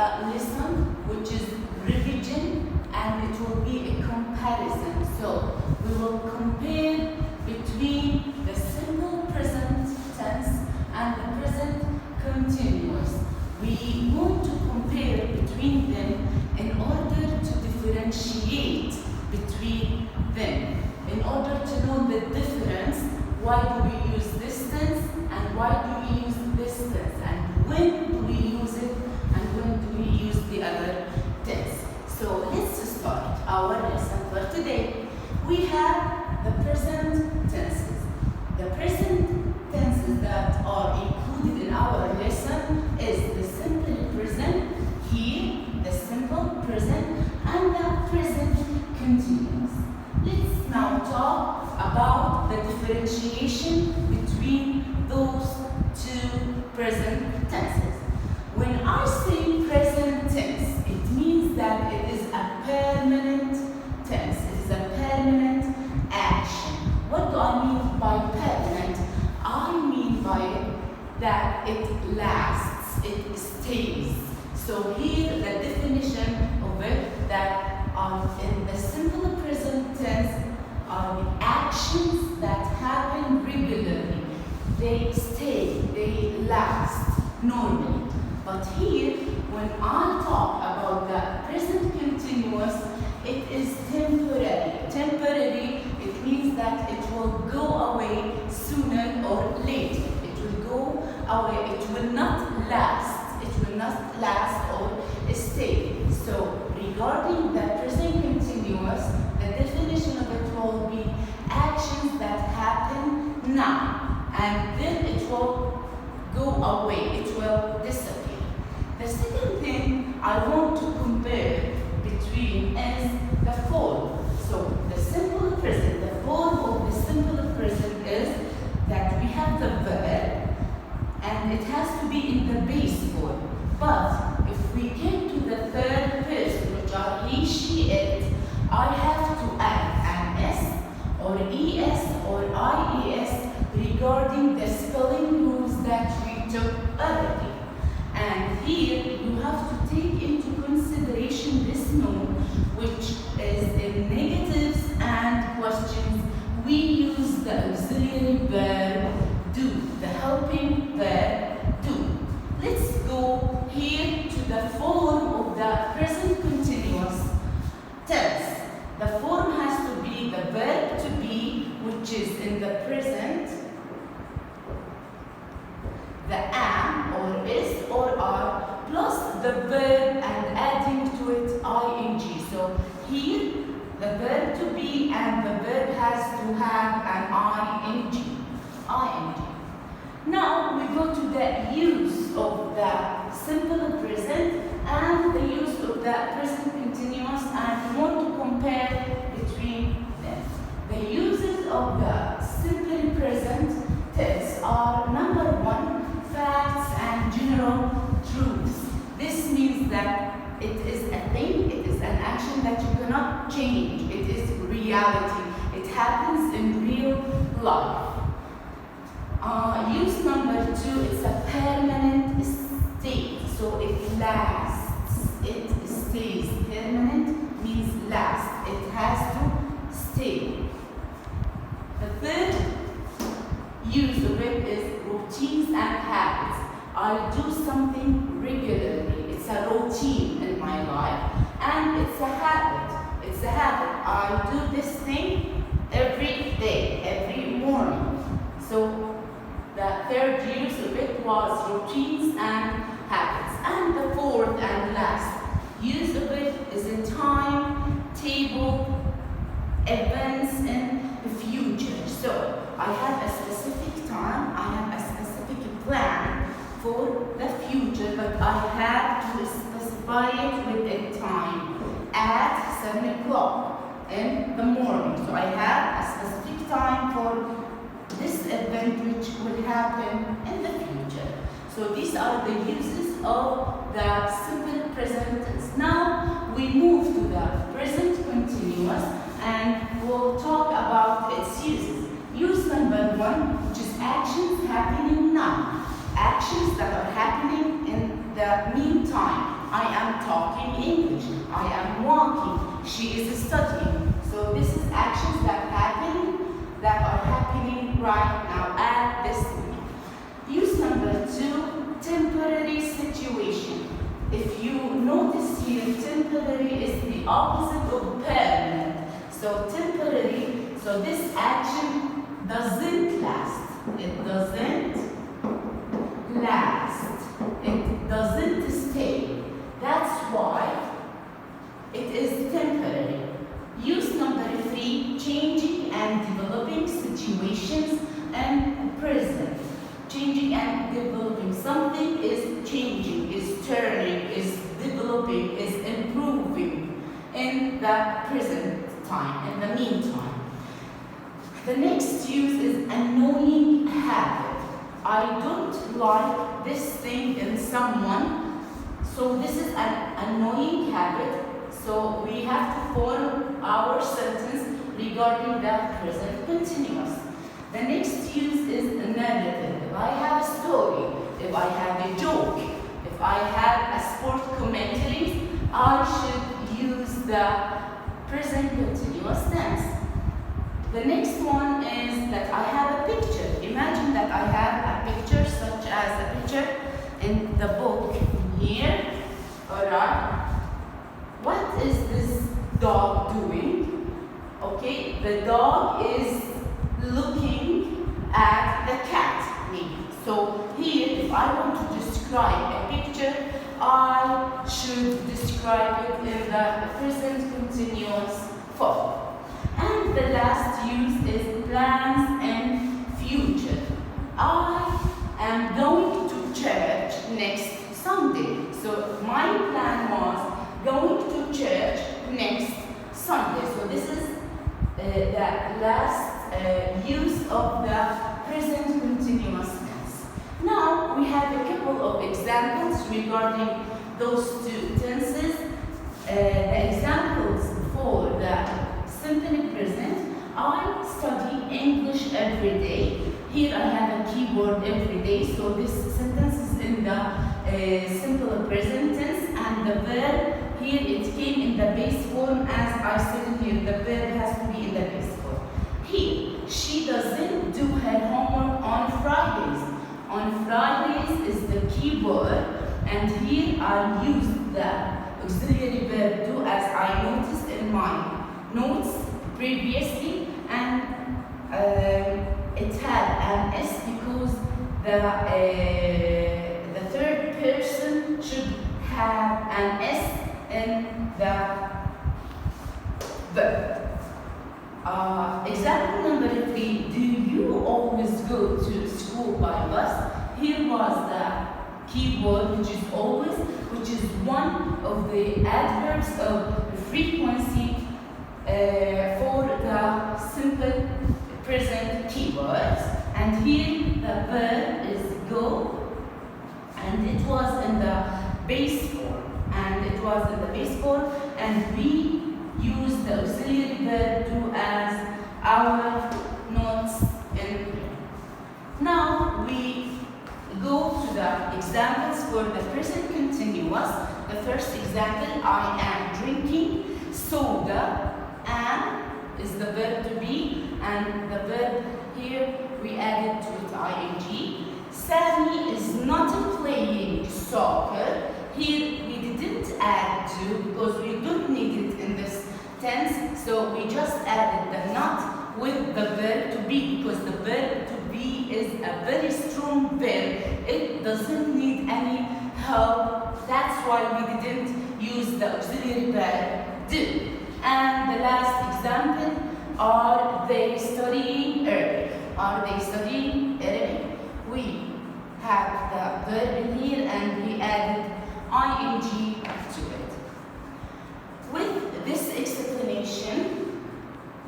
a lesson which is revision, and it will be a comparison. So we will compare between the simple present tense and the present continuous. We want to compare between them in order to differentiate between them, in order to know the difference. Why do we use this tense and why do we use this tense, and when do we use it and when do we use the other tense. So let's start our lesson for today. We have the present tenses. The present tenses that are included in our lesson is the simple present, here, the simple present, and the present continuous. Let's now talk about the differentiation between those two present tenses. When I say present tense, it means that it is a permanent tense. It is a permanent action. What do I mean by permanent? I mean by it that it lasts, it stays. So here the definition of it, that in the simple present tense are the actions that happen regularly. They stay, they last normally. But here, when I talk about the present continuous, it is temporary. Temporary, it means that it will go away sooner or later. It will go away, it will not last. It will not last or stay. So, regarding the present continuous, the definition of it will be actions that happen now, and then it will go away, it will disappear. The second thing I want to compare between is the form. So the simple present, the form of the simple present is that we have the verb and it has to be in the base form. But if we get to the third person, which are he, she, it, I have to add an S or ES or IES regarding the spelling rules that we took already. And here you have to take into consideration this noun, which is in negatives and questions. We use the auxiliary verb do, the helping verb do. Let's go here to the form of the present continuous tense. The form has to be the verb to be, which is in the present, the am or is or are, plus the verb and adding to it ing. So here the verb to be and the verb has to have an ing. Now we go to the use of the simple present and the use of the present continuous, and we want to compare between them. The uses of the simple present tense are: number one, facts and general truths. This means that it is a thing, it is an action that you cannot change. It is reality. It happens in real life. Use number two, it's a permanent state. So it lasts, it stays. Permanent means last. It has to stay. The third use of it is routines and habits. I do something regularly. It's a routine in my life, and it's a habit. It's a habit. I do this thing every day, every morning. So the third use of it was routines and habits. And the fourth and last use of it is a time, table, events in the future. So I have a specific time, I have a specific plan for the future, but I have to specify it with a time at 7 o'clock in the morning. So I have a specific time for this event which will happen in the future. So these are the uses of the simple present tense. Now we move to the present continuous and we'll talk about its uses. Use number one, which is actions happening now. Actions that are happening in the meantime. I am talking English. I am walking. She is studying. So this is actions that are happening right now at this moment. Use number 2, temporary situation. If you notice here, temporary is the opposite of permanent. So temporary, so this action doesn't last. It doesn't last. It doesn't stay. That's why it is temporary. Use number 3, changing and developing situations and present. Changing and developing. Something is changing, is turning, is developing, is improving in the present time, in the meantime. The next use is annoying habit. I don't like this thing in someone, so this is an annoying habit. So we have to form our sentence regarding the present continuous. The next use is a narrative. If I have a story, if I have a joke, if I have a sport commentary, I should use the present continuous tense. The next one is that I have a picture. Imagine that I have a picture, such as a picture in the book here. Alright. What is this dog doing? Okay, the dog is looking at the cat, maybe. So here, if I want to describe a picture, I should describe it in the present continuous form. And the last use is plans and future. I am going to church next Sunday. So my plan was going to church next Sunday. So this is the last use of the present continuous tense. Now we have a couple of examples regarding those two tenses. The examples for the simple present. I study English every day. Here I have a keyword every day, so this sentence is in the simple present tense, and the verb here it came in the base form. As I said here, the verb has to be in the base form. Here, she doesn't do her homework on Fridays. On Fridays is the keyword, and here I use the auxiliary verb do, as I noticed in my notes previously, and it had an S because the third person should have an S in the verb. Example number 3, do you always go to school by bus? Here was the keyword, which is always, which is one of the adverbs of frequency for the simple present keywords. And here the verb is go, and it was in the base form. And we use the auxiliary verb to as our notes in here. Now we go to the examples for the present continuous. The first example, I am drinking soda. Am is the verb to be, and the verb here we added to it ing. Sammy is not playing soccer. Here we didn't add to because we don't need it in this tense, so we just added the not with the verb to be, because the verb to be is a very strong verb. It doesn't need any help. That's why we didn't use the auxiliary verb do. And the last example, are they studying Arabic? Are they studying Arabic? We have the verb in here and we added ing to it. With this explanation,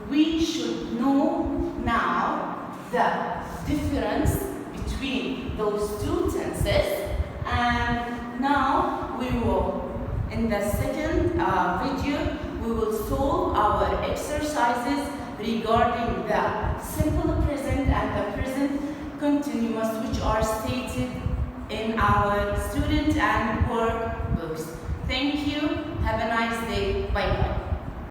we should know now the difference between those two tenses. And now we will, in the second video, we will solve our exercises regarding the simple present and the present continuous, which are stated in our student and work books. Thank you. Have a nice day. Bye bye.